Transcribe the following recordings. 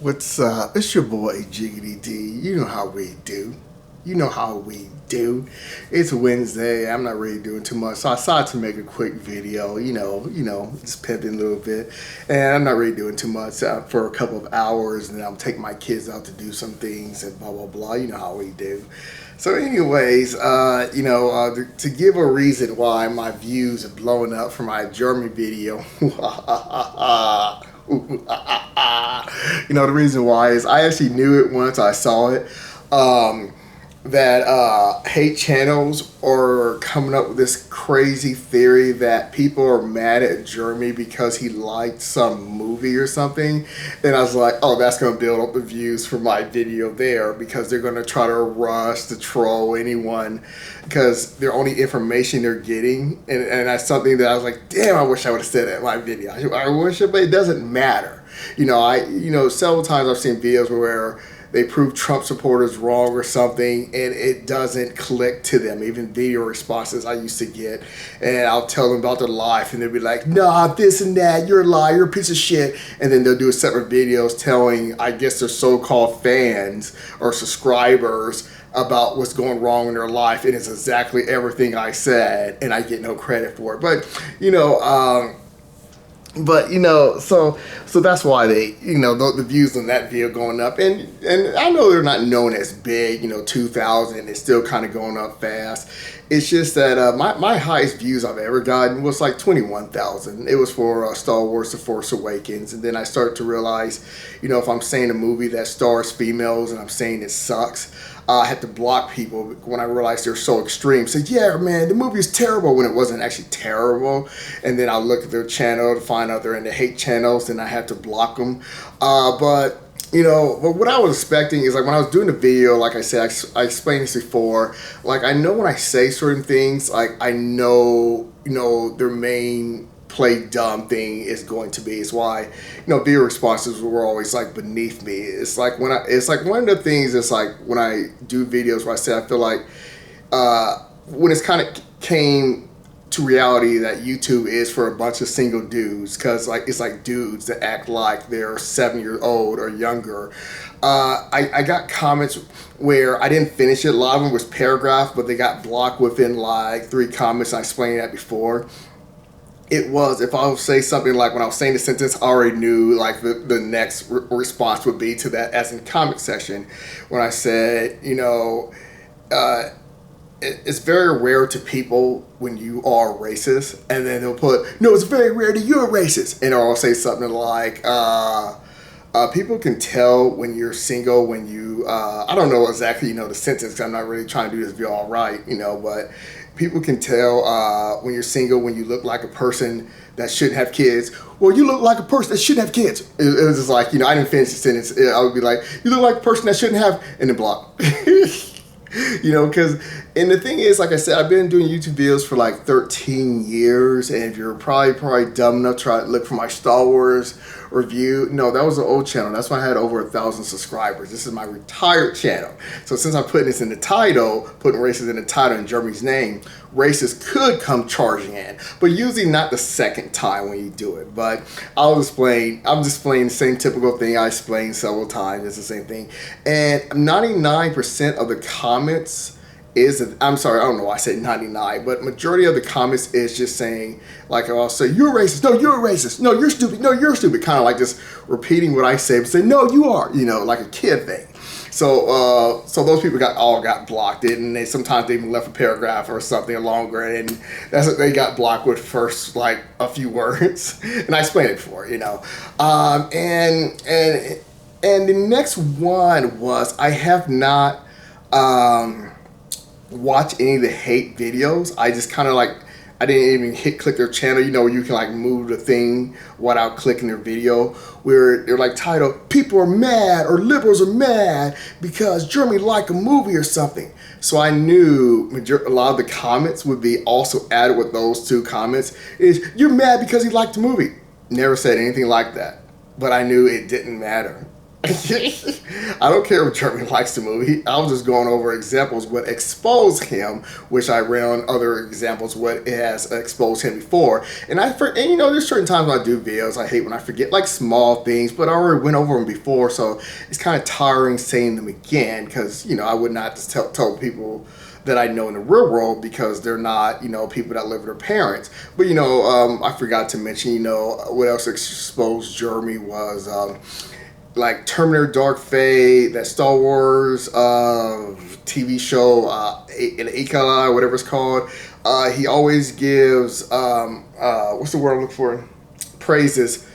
What's up? It's your boy Jiggity D. You know how we do. You know how we do. It's Wednesday. I'm not really doing too much, so I decided to make a quick video. Just pimping a little bit, and I'm not really doing too much for a couple of hours, and then I'm taking my kids out to do some things and blah blah blah. You know how we do. So, anyways, to give a reason why my views are blowing up for my German video. The reason why is I actually knew it once I saw it. That hate channels are coming up with this crazy theory that people are mad at Jeremy because he liked some movie or something. And I was like, oh, that's going to build up the views for my video there, because they're going to try to rush to troll anyone because their only information they're getting. And that's something that I was like, damn, I wish I would have said that in my video. I wish it, but it doesn't matter. Several times I've seen videos where they prove Trump supporters wrong or something, and it doesn't click to them. Even video responses I used to get, and I'll tell them about their life, and they'll be like, nah, this and that, you're a liar, you're a piece of shit. And then they'll do separate videos telling, I guess, their so-called fans or subscribers about what's going wrong in their life, and it's exactly everything I said, and I get no credit for it. So that's why the views on that video going up, and I know they're not known as big, 2,000, it's still kind of going up fast. It's just that my highest views I've ever gotten was like 21,000. It was for Star Wars: The Force Awakens, and then I started to realize, if I'm saying a movie that stars females and I'm saying it sucks, I had to block people when I realized they're so extreme. Say, yeah, man, the movie is terrible, when it wasn't actually terrible. And then I look at their channel to find out they're in the hate channels, and I had to block them. But what I was expecting is, like, when I was doing the video, like I said, I explained this before, like, I know when I say certain things, like, I know, their main play dumb thing is going to be, is why video responses were always like beneath me. It's like one of the things, it's like when I do videos where I say I feel like when it's kind of came to reality that YouTube is for a bunch of single dudes, because it's like dudes that act like they're 7-year-old or younger. I got comments where I didn't finish it. A lot of them was paragraph, but they got blocked within like 3 comments. I explained that before. It was, if I would say something like, when I was saying the sentence, I already knew like the next response would be to that, as in comment section, when I said, it's very rare to people when you are racist, and then they'll put, no, it's very rare that you're racist, and I'll say something like, people can tell when you're single, when you, I don't know exactly, the sentence, 'cause I'm not really trying to do this video all right, but people can tell when you're single, when you look like a person that shouldn't have kids. Well, you look like a person that shouldn't have kids. It was just like, I didn't finish the sentence. I would be like, you look like a person that shouldn't have, and then block. And the thing is, like I said, I've been doing YouTube videos for like 13 years, and if you're probably dumb enough to try to look for my Star Wars review, no, that was an old channel. That's why I had over 1,000 subscribers. This is my retired channel. So since I'm putting this in the title, putting racist in the title in Jeremy's name, racists could come charging in, but usually not the second time when you do it. But I'm displaying the same typical thing I explained several times. It's the same thing. And 99% of the comments I'm sorry, I don't know why I said 99, but majority of the comments is just saying, like, I'll say, you're a racist, no, you're a racist, no, you're stupid, no, you're stupid, kind of like just repeating what I say, but say, no, you are, like a kid thing. So those people all got blocked, and they sometimes they even left a paragraph or something longer, and that's what they got blocked with first, like a few words, and I explained it before, and the next one was, I have not watch any of the hate videos. I just kind of I didn't even click their channel, where you can like move the thing without clicking their video, where they're like titled, people are mad, or liberals are mad because Jeremy liked a movie or something. So I knew a lot of the comments would be also added with those 2 comments, is you're mad because he liked the movie. Never said anything like that, but I knew it didn't matter. I don't care if Jeremy likes the movie. I was just going over examples what exposed him, which I read on other examples what it has exposed him before. And there's certain times when I do videos I hate when I forget like small things, but I already went over them before, so it's kind of tiring saying them again because I would not just tell people that I know in the real world because they're not, people that live with their parents. But, I forgot to mention, what else exposed Jeremy was, like Terminator Dark Fate, that Star Wars TV show, Ikala, whatever it's called. He always gives, what's the word I'm looking for? Praises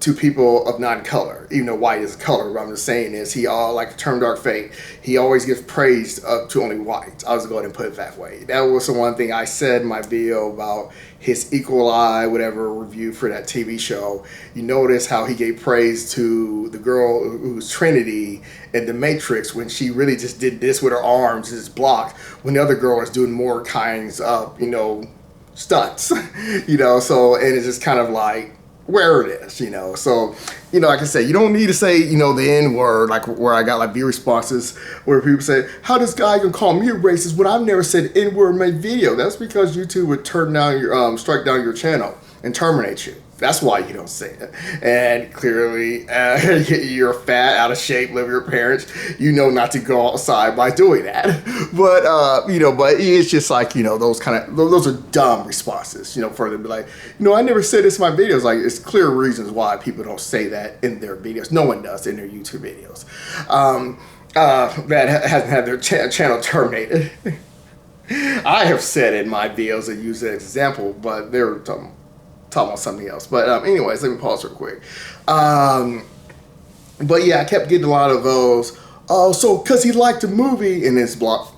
to people of non-color, even though white is a color. What I'm just saying is like the term Dark Fate, he always gives praise up to only whites. I was going to put it that way. That was the one thing I said in my video about his Equal Eye, whatever review for that TV show. You notice how he gave praise to the girl who's Trinity in The Matrix when she really just did this with her arms, just blocked, when the other girl was doing more kinds of, stunts, so, and it's just kind of like, where it is, so, like I said, you don't need to say, the N word, like where I got like view responses where people say, how this guy gonna call me a racist when I've never said N word in my video? That's because YouTube would strike down your channel and terminate you. That's why you don't say it. And clearly, you're fat, out of shape, live with your parents. Not to go outside by doing that. But but it's just like those are dumb responses. For them to be like, I never said this in my videos. Like it's clear reasons why people don't say that in their videos. No one does in their YouTube videos. That hasn't had their channel terminated. I have said in my videos and use that example, but they're talking about something else. But anyways, let me pause real quick. But yeah, I kept getting a lot of those. Oh, so because he liked the movie and it's blocked.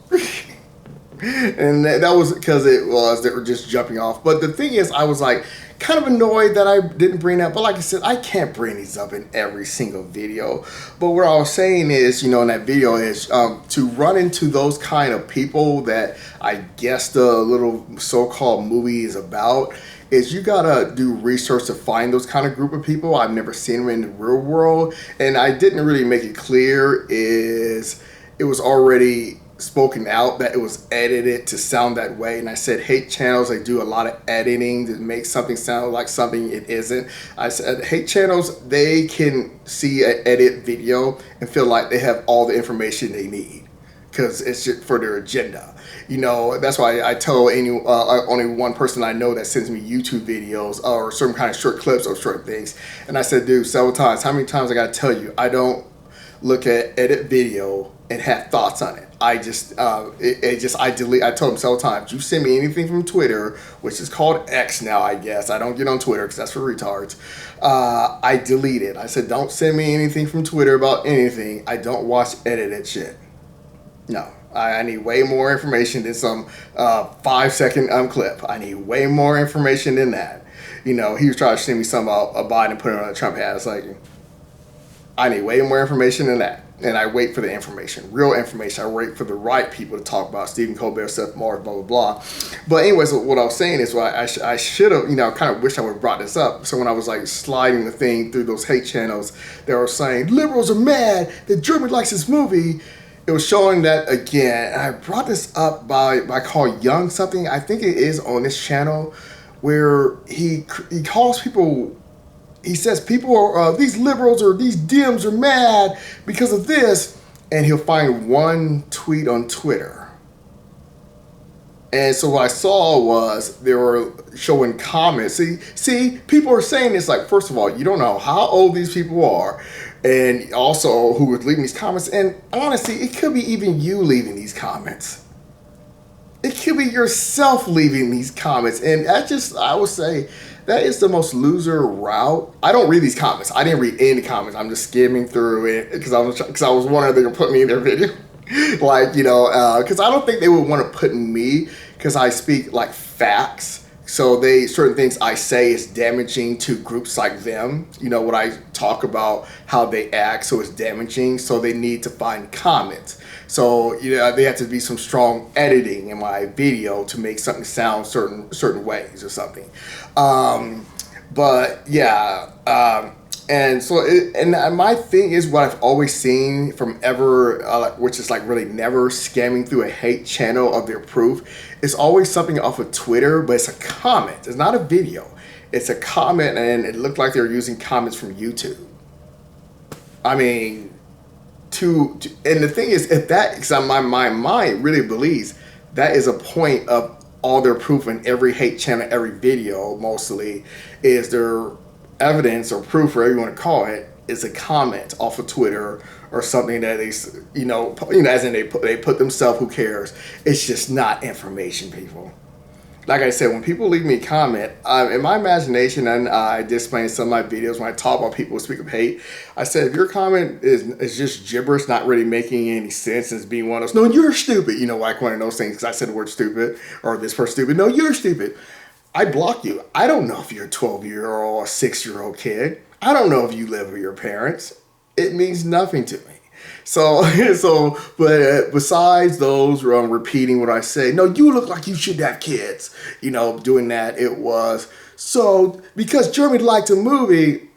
And that was because they were just jumping off. But the thing is, I was like kind of annoyed that I didn't bring that. But like I said, I can't bring these up in every single video. But what I was saying is, in that video is to run into those kind of people that I guess the little so-called movie is about, is you gotta do research to find those kind of group of people. I've never seen them in the real world, and I didn't really make it clear is it was already spoken out that it was edited to sound that way. And I said hate channels, they do a lot of editing to make something sound like something it isn't. I said hate channels, they can see an edit video and feel like they have all the information they need because it's just for their agenda. That's why I told only one person I know that sends me YouTube videos or some kind of short clips of certain things. And I said, dude, several times, how many times I gotta tell you, I don't look at edit video and have thoughts on it. I delete. I told him several times, you send me anything from Twitter, which is called X now, I guess. I don't get on Twitter because that's for retards. I delete it. I said, don't send me anything from Twitter about anything. I don't watch edited shit. No. I need way more information than some 5-second clip. I need way more information than that. He was trying to send me something about Biden and put it on a Trump hat. It's like, I need way more information than that. And I wait for the information, real information. I wait for the right people to talk about Stephen Colbert, Seth Meyers, blah, blah, blah. But anyways, what I was saying is, I should have, kind of wish I would have brought this up. So when I was like sliding the thing through those hate channels, they were saying, liberals are mad that German likes this movie. It was showing that again. And I brought this up by call Young something. I think it is on this channel where he calls people. He says people are these liberals or these Dems are mad because of this, and he'll find one tweet on Twitter. And so what I saw was they were showing comments. See, people are saying this like, first of all, you don't know how old these people are. And also who was leaving these comments. And honestly, it could be even you leaving these comments. It could be yourself leaving these comments. And I would say, that is the most loser route. I don't read these comments. I didn't read any comments. I'm just skimming through it because I was wondering if they could put me in their video. Because I don't think they would want to put me because I speak like facts. So certain things I say is damaging to groups like them. When I talk about how they act, so it's damaging. So they need to find comments. So they have to be some strong editing in my video to make something sound certain ways or something. But yeah, And so, my thing is what I've always seen from ever, which is like really never scamming through a hate channel of their proof. It's always something off of Twitter, but it's a comment. It's not a video. It's a comment, and it looked like they were using comments from YouTube. I mean, and the thing is, if that, because my mind really believes that is a point of all their proof in every hate channel, every video, mostly, is their evidence or proof, whatever you want to call it, is a comment off of Twitter or something that they, as in they put themselves, who cares? It's just not information, people. Like I said, when people leave me a comment, in my imagination, and I display in some of my videos when I talk about people who speak of hate, I said, if your comment is just gibberish, not really making any sense, and it's being one of those, no, you're stupid, like one of those things, because I said the word stupid, or this person stupid, no, you're stupid. I block you. I don't know if you're a 12-year-old or a 6-year-old kid. I don't know if you live with your parents. It means nothing to me. But besides those repeating what I say, no, you look like you should have kids, doing that, it was, so, because Germany liked a movie,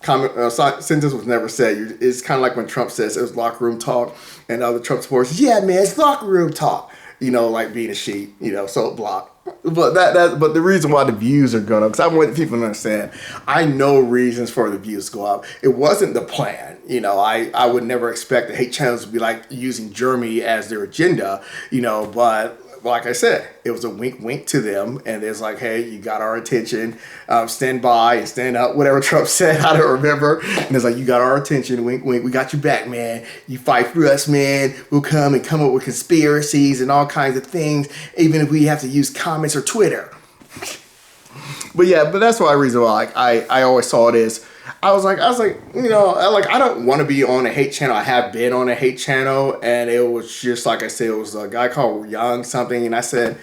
sentence was never said. It's kind of like when Trump says it was locker room talk, and other Trump supporters, yeah, man, it's locker room talk, like being a sheep, so block. But but the reason why the views are going up, because I want people to understand, I know reasons for the views to go up. It wasn't the plan. I would never expect the hate channels to be like using Germany as their agenda, but like I said, it was a wink wink to them, and it's like, hey, you got our attention, stand by and stand up, whatever Trump said, I don't remember, and it's like, you got our attention, wink wink, we got you back, man, you fight for us, man, we'll come up with conspiracies and all kinds of things, even if we have to use comments or Twitter. But that's why reason why I always saw it as, I was like, I don't want to be on a hate channel. I have been on a hate channel, and it was just like I said, it was a guy called Jahns something, and I said,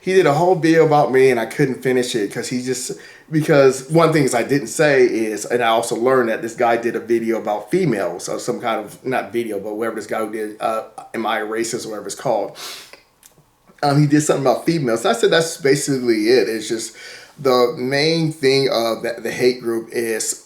he did a whole video about me, and I couldn't finish it because one thing I didn't say is, and I also learned that this guy did a video about females, or some kind of, not video, but whatever this guy who did, Am I a Racist, or whatever it's called. He did something about females. So I said that's basically it. It's just, the main thing of the hate group is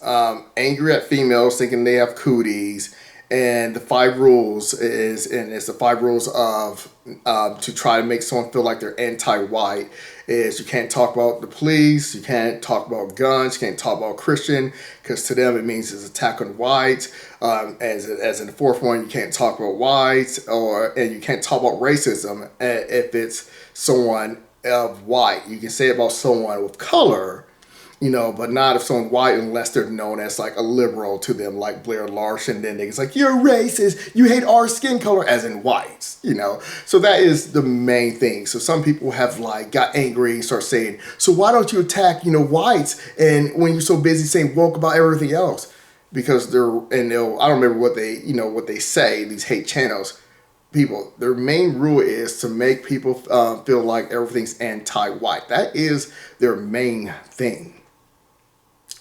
angry at females, thinking they have cooties, and the 5 rules it's the 5 rules of to try to make someone feel like they're anti-white. Is you can't talk about the police, you can't talk about guns, you can't talk about Christian, because to them it means it's attack on whites. As in the 4th one, you can't talk about whites, and you can't talk about racism if it's someone of white. You can say about someone with color, but not if someone white, unless they're known as like a liberal to them, like Blair Larson. Then it's like, you're racist, you hate our skin color, as in whites, So that is the main thing. So some people have like got angry and start saying, so why don't you attack, whites, and when you're so busy saying woke about everything else? Because I don't remember what they say, these hate channels. People, their main rule is to make people feel like everything's anti-white. That is their main thing.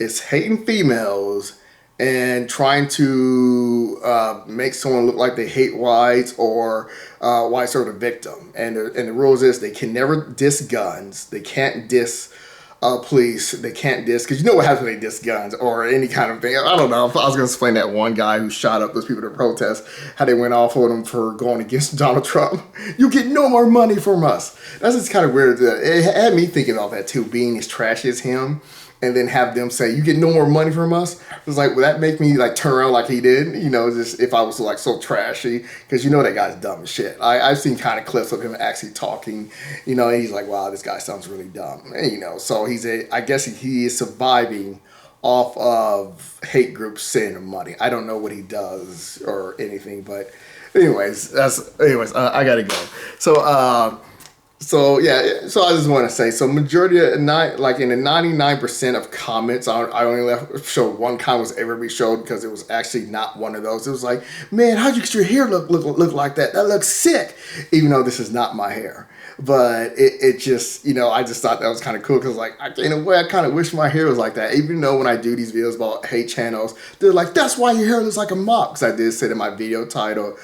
It's hating females and trying to make someone look like they hate whites, or whites are the victim. And the rules is they can never diss guns. They can't diss police. They can't diss, because you know what happens when they diss guns or any kind of thing. I don't know. I was going to explain that one guy who shot up those people to protest, how they went off on him for going against Donald Trump. You get no more money from us. That's just kind of weird. It had me thinking about that too, being as trashy as him, and then have them say, you get no more money from us. It was like, will that make me like turn around like he did? Just if I was like so trashy, because that guy's dumb as shit. I've seen kind of clips of him actually talking, and he's like, wow, this guy sounds really dumb. And, so I guess he is surviving off of hate groups sending him money. I don't know what he does or anything, but anyways, I gotta go. So I just want to say, so majority of in the 99% of comments, I only showed one comment was ever be showed, because it was actually not one of those. It was like, man, how'd you get your hair look like that? That looks sick, even though this is not my hair. But it just, I just thought that was kind of cool, because like, in a way, I kind of wish my hair was like that. Even though when I do these videos about hate channels, they're like, that's why your hair looks like a mop. Because I did say in my video title,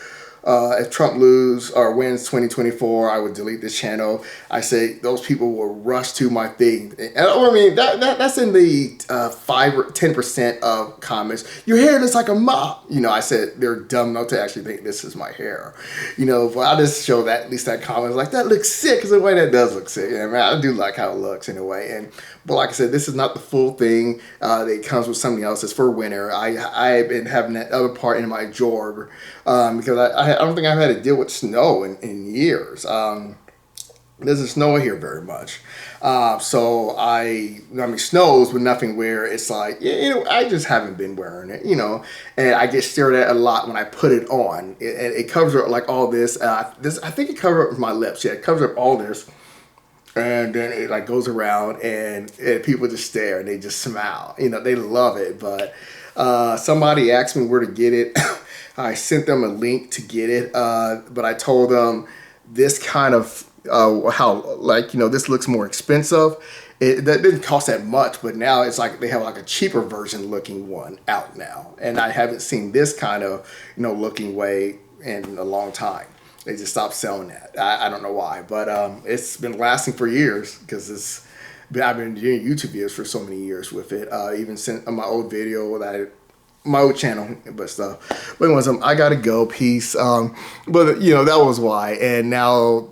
if Trump lose or wins 2024, I would delete this channel. I say those people will rush to my thing. And I mean, that's in the 5 or 10% of comments. Your hair looks like a mop. You know, I said they're dumb enough to actually think this is my hair. You know, but I just show that, at least that comment, like, that looks sick, because the way that does look sick. Yeah, man, I do like how it looks in a way. But like I said, this is not the full thing. It comes with something else. It's for winter. I've been having that other part in my drawer because I don't think I've had to deal with snow in years. Doesn't snow here very much. So I mean, snows, but nothing where it's like, you know, I just haven't been wearing it, you know, and I get stared at a lot when I put it on. It covers up like all this. I think it covers up my lips. Yeah, it covers up all this. And then it like goes around and people just stare and they just smile. You know, they love it. But somebody asked me where to get it. I sent them a link to get it. But I told them this kind of, how, like, you know, this looks more expensive. That didn't cost that much, but now it's like they have like a cheaper version looking one out now. And I haven't seen this kind of, you know, looking way in a long time. They just stopped selling that. I don't know why, but it's been lasting for years because I've been doing YouTube videos for so many years with it. Even since my old video my old channel, but stuff. But anyways, I gotta go. Peace. But you know, that was why. And now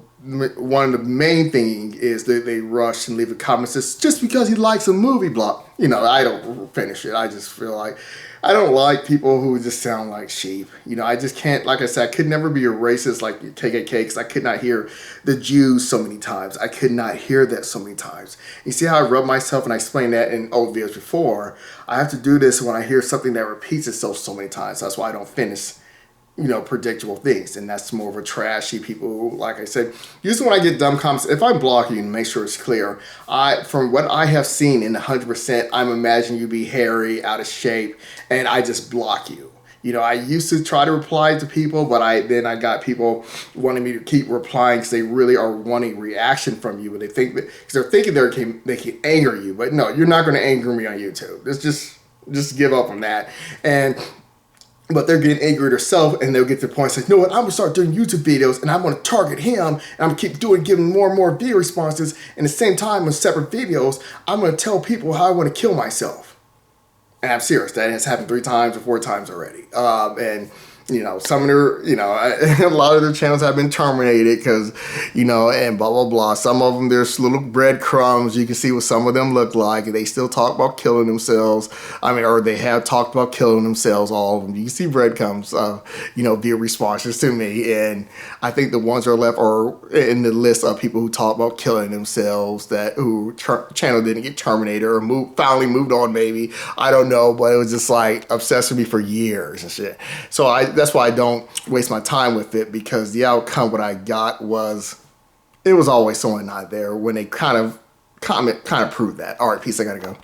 one of the main things is that they rush and leave a comment says just because he likes a movie block. You know, I don't finish it. I just feel like I don't like people who just sound like sheep. You know, I just can't, like I said, I could never be a racist like KKK because I could not hear the Jews so many times. I could not hear that so many times. You see how I rub myself, and I explained that in old videos before. I have to do this when I hear something that repeats itself so many times. That's why I don't finish, you know, predictable things. And that's more of a trashy people who, like I said, usually when I get dumb comments, if I block you and make sure it's clear, from what I have seen in 100%, I'm imagining you be hairy, out of shape, and I just block you. You know, I used to try to reply to people, but then I got people wanting me to keep replying because they really are wanting reaction from you. But they think that, because they're thinking they can anger you. But no, you're not going to anger me on YouTube. It's just give up on that. But they're getting angry at themselves, and they'll get to the point saying, you know what, I'm going to start doing YouTube videos, and I'm going to target him, and I'm going to keep giving more and more view responses. And at the same time, in separate videos, I'm going to tell people how I want to kill myself. And I'm serious. That has happened 3 times or 4 times already. And, you know, some of their, you know, a lot of their channels have been terminated because, you know, and blah, blah, blah. Some of them, there's little breadcrumbs. You can see what some of them look like. They still talk about killing themselves. I mean, or they have talked about killing themselves, all of them. You can see breadcrumbs, you know, via responses to me. And I think the ones that are left are in the list of people who talk about killing themselves, who channel didn't get terminated or finally moved on, maybe. I don't know, but it was just like obsessed with me for years and shit. So that's why I don't waste my time with it, because the outcome what I got was, it was always someone not there when they kind of proved that. All right, peace, I gotta go.